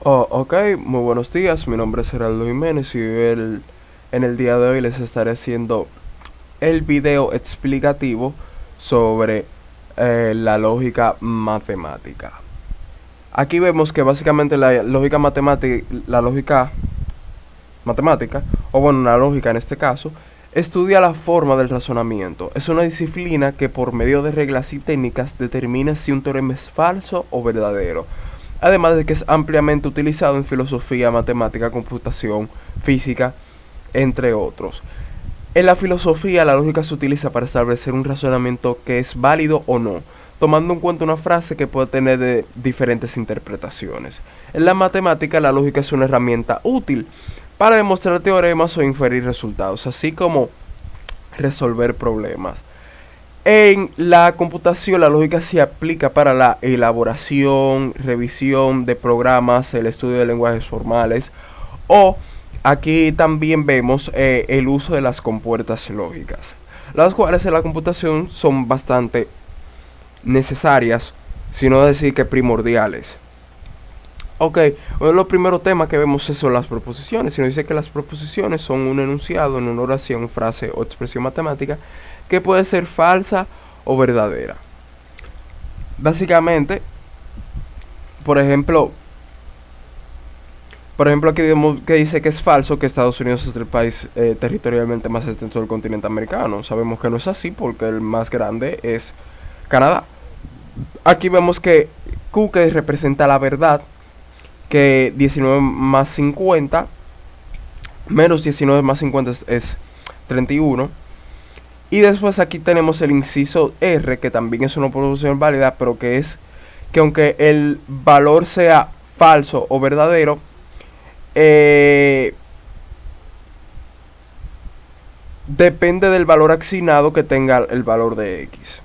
Oh, ok, muy buenos días. Mi nombre es Geraldo Jiménez y en el día de hoy les estaré haciendo el video explicativo sobre la lógica matemática. Aquí vemos que básicamente la lógica matemática, o bueno, una lógica en este caso, estudia la forma del razonamiento. Es una disciplina que por medio de reglas y técnicas determina si un teorema es falso o verdadero. Además de que es ampliamente utilizado en filosofía, matemática, computación, física, entre otros. En la filosofía, la lógica se utiliza para establecer un razonamiento que es válido o no, tomando en cuenta una frase que puede tener de diferentes interpretaciones. En la matemática, la lógica es una herramienta útil para demostrar teoremas o inferir resultados, así como resolver problemas. En la computación, la lógica se aplica para la elaboración, revisión de programas, el estudio de lenguajes formales, o aquí también vemos el uso de las compuertas lógicas, las cuales en la computación son bastante necesarias, sino decir que primordiales. Ok, uno de los primeros temas que vemos son las proposiciones. Si nos dice que las proposiciones son un enunciado en una oración, frase o expresión matemática que puede ser falsa o verdadera. Básicamente, por ejemplo, aquí vemos que dice que es falso que Estados Unidos es el país territorialmente más extenso del continente americano. Sabemos que no es así porque el más grande es Canadá. Aquí vemos que Q, que representa la verdad, que 19 más 50 menos 19 más 50 es 31. Y después aquí tenemos el inciso R, que también es una proposición válida, pero que es que aunque el valor sea falso o verdadero, depende del valor asignado que tenga el valor de X.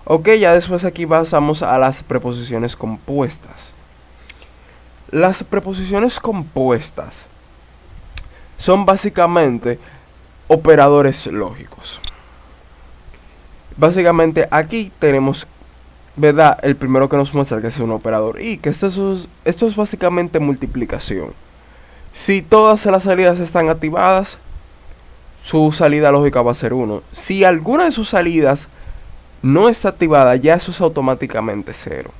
Ok, ya después aquí pasamos a las preposiciones compuestas. Las preposiciones compuestas son básicamente operadores lógicos. Básicamente aquí tenemos, ¿verdad? El primero que nos muestra que es un operador y que esto es básicamente multiplicación. Si todas las salidas están activadas, su salida lógica va a ser 1. Si alguna de sus salidas no está activada, ya eso es automáticamente 0.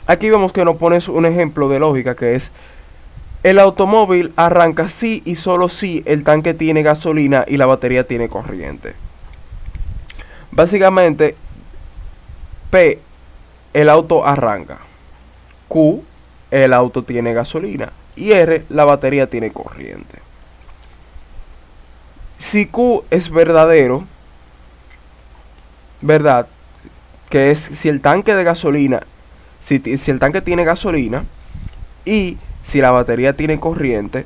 Aquí vemos que nos pones un ejemplo de lógica que es: el automóvil arranca si y solo si el tanque tiene gasolina y la batería tiene corriente. Básicamente, P, el auto arranca. Q, el auto tiene gasolina. Y R, la batería tiene corriente. Si Q es verdadero, ¿verdad? Que es si el tanque de gasolina, si el tanque tiene gasolina y si la batería tiene corriente,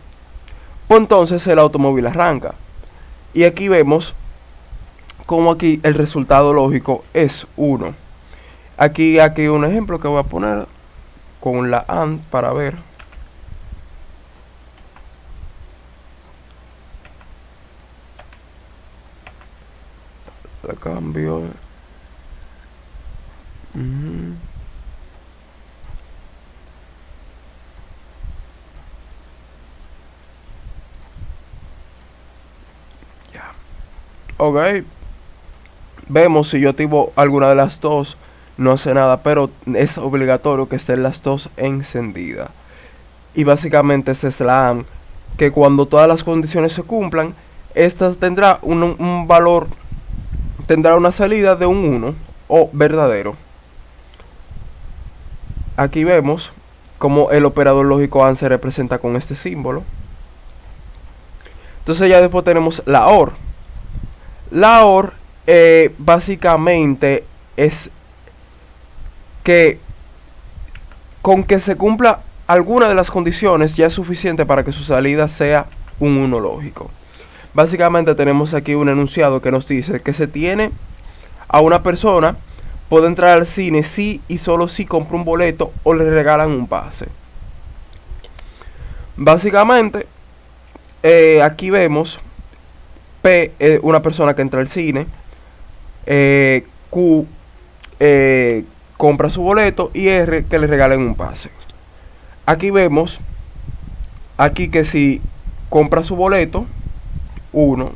pues entonces el automóvil arranca. Y aquí vemos como aquí el resultado lógico es 1. Aquí un ejemplo que voy a poner con la AND para ver. La cambio. Ya. Ok. Vemos si yo activo alguna de las dos, no hace nada, pero es obligatorio que estén las dos encendidas. Y básicamente esa es la AND, que cuando todas las condiciones se cumplan, esta tendrá un valor, tendrá una salida de un 1 o verdadero. Aquí vemos como el operador lógico AND se representa con este símbolo. Entonces ya después tenemos la OR. La OR básicamente es que con que se cumpla alguna de las condiciones ya es suficiente para que su salida sea un 1 lógico. Básicamente tenemos aquí un enunciado que nos dice que se tiene a una persona, puede entrar al cine si y solo si compra un boleto o le regalan un pase. Básicamente aquí vemos P, una persona que entra al cine, Q, compra su boleto y R, que le regalen un pase. Aquí vemos Aquí que si compra su boleto, 1,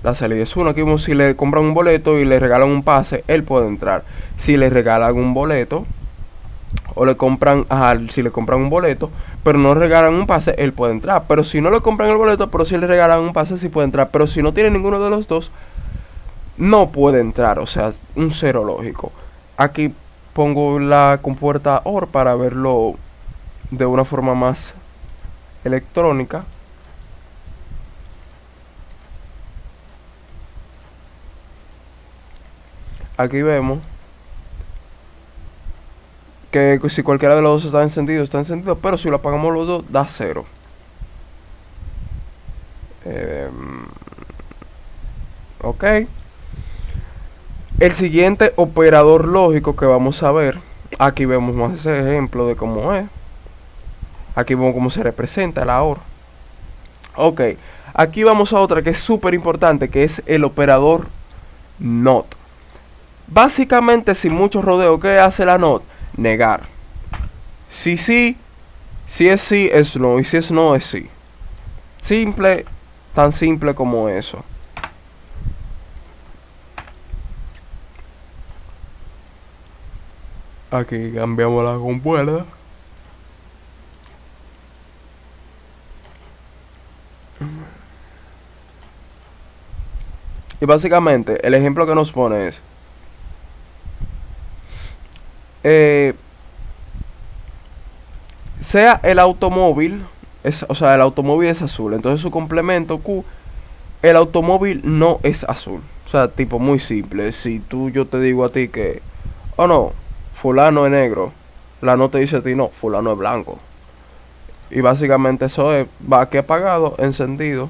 la salida es 1. Aquí vemos si le compran un boleto y le regalan un pase, él puede entrar. Si le regalan un boleto, o le compran, si le compran un boleto, pero no regalan un pase, él puede entrar. Pero si no le compran el boleto, pero si le regalan un pase, sí puede entrar. Pero si no tiene ninguno de los dos, no puede entrar. O sea, un cero lógico. Aquí pongo la compuerta OR para verlo de una forma más electrónica. Aquí vemos que si cualquiera de los dos está encendido, pero si lo apagamos los dos, da 0. Ok. El siguiente operador lógico que vamos a ver, aquí vemos más ese ejemplo de cómo es. Aquí vemos cómo se representa la OR. Ok, aquí vamos a otra que es súper importante, que es el operador NOT. Básicamente, sin mucho rodeo, ¿qué hace la NOT? Negar. Si es sí, es no. Y si es no, es sí. Simple, tan simple como eso. Aquí cambiamos la compuerta. Y básicamente, el ejemplo que nos pone es... sea el automóvil, o sea, el automóvil es azul. Entonces su complemento Q, el automóvil no es azul. O sea, tipo muy simple. Si yo te digo a ti que, oh no, fulano es negro, la no te dice a ti, no, fulano es blanco. Y básicamente eso es, va aquí apagado, encendido.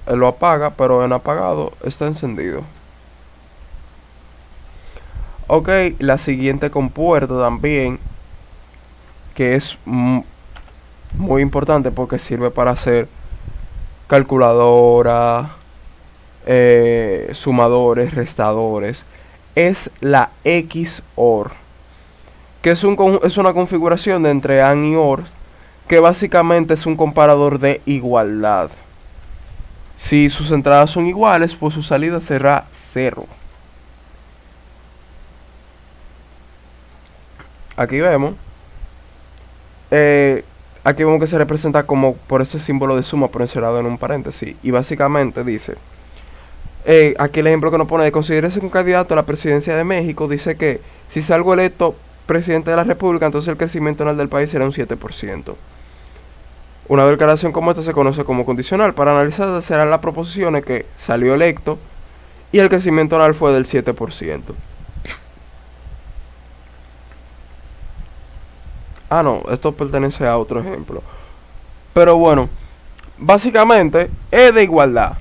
Él lo apaga, pero en apagado está encendido. Ok, la siguiente compuerta también, que es muy importante porque sirve para hacer calculadora, sumadores, restadores, es la XOR, que es una configuración de entre AND y OR, que básicamente es un comparador de igualdad. Si sus entradas son iguales, pues su salida será 0. Aquí vemos que se representa como por ese símbolo de suma, pero encerrado en un paréntesis. Y básicamente dice, aquí el ejemplo que nos pone de considerarse un candidato a la presidencia de México, dice que si salgo electo presidente de la república, entonces el crecimiento anual del país será un 7%. Una declaración como esta se conoce como condicional. Para analizar serán las proposiciones que salió electo y el crecimiento anual fue del 7%. Ah, no, esto pertenece a otro ejemplo. Pero bueno, básicamente es de igualdad.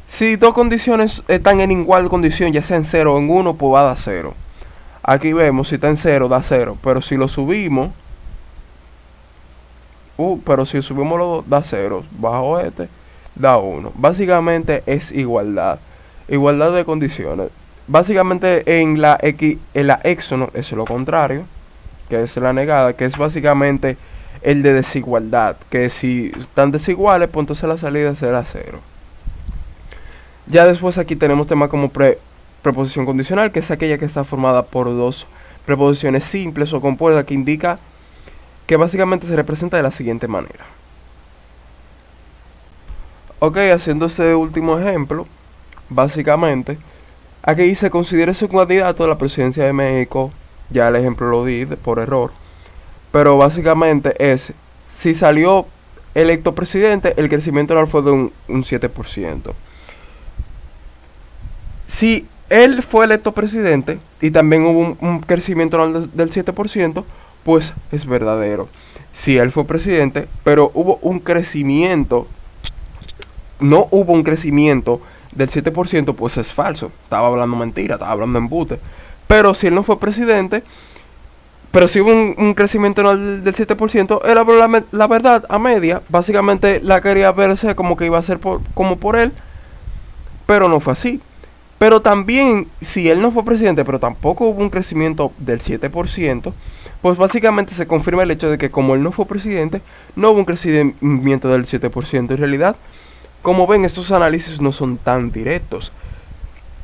Si dos condiciones están en igual condición, ya sea en 0 o en 1, pues va a dar 0. Aquí vemos, si está en 0, da 0. Pero si lo subimos, pero si subimos los dos, da 0. Bajo este, da 1. Básicamente es igualdad. Igualdad de condiciones. Básicamente en la XOR es lo contrario, que es la negada, que es básicamente el de desigualdad, que si están desiguales, pues entonces la salida será 0. Ya después aquí tenemos temas como preposición condicional, que es aquella que está formada por dos preposiciones simples o compuestas, que indica que básicamente se representa de la siguiente manera. Ok, haciendo este último ejemplo, básicamente, aquí dice, considérese un candidato a la presidencia de México. Ya el ejemplo lo di por error. Pero básicamente es, si salió electo presidente, el crecimiento anual fue de un 7%. Si él fue electo presidente y también hubo un crecimiento anual del 7%, pues es verdadero. Si él fue presidente, pero hubo un crecimiento, no hubo un crecimiento del 7%, pues es falso. Estaba hablando mentira, estaba hablando embute. Pero si él no fue presidente, pero si hubo un crecimiento anual del 7%, él habló la verdad a media. Básicamente la quería verse como que iba a ser como por él, pero no fue así. Pero también, si él no fue presidente, pero tampoco hubo un crecimiento del 7%, pues básicamente se confirma el hecho de que como él no fue presidente, no hubo un crecimiento del 7%. En realidad, como ven, estos análisis no son tan directos,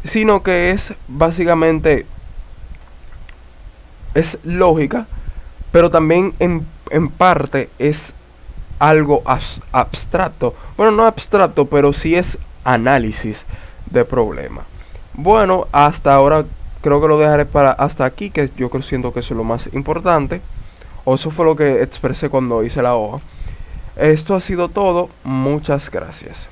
sino que es básicamente, es lógica, pero también en parte es algo abstracto. Bueno, no abstracto, pero sí es análisis de problema. Bueno, hasta ahora creo que lo dejaré para hasta aquí, que yo siento que eso es lo más importante. O eso fue lo que expresé cuando hice la hoja. Esto ha sido todo. Muchas gracias.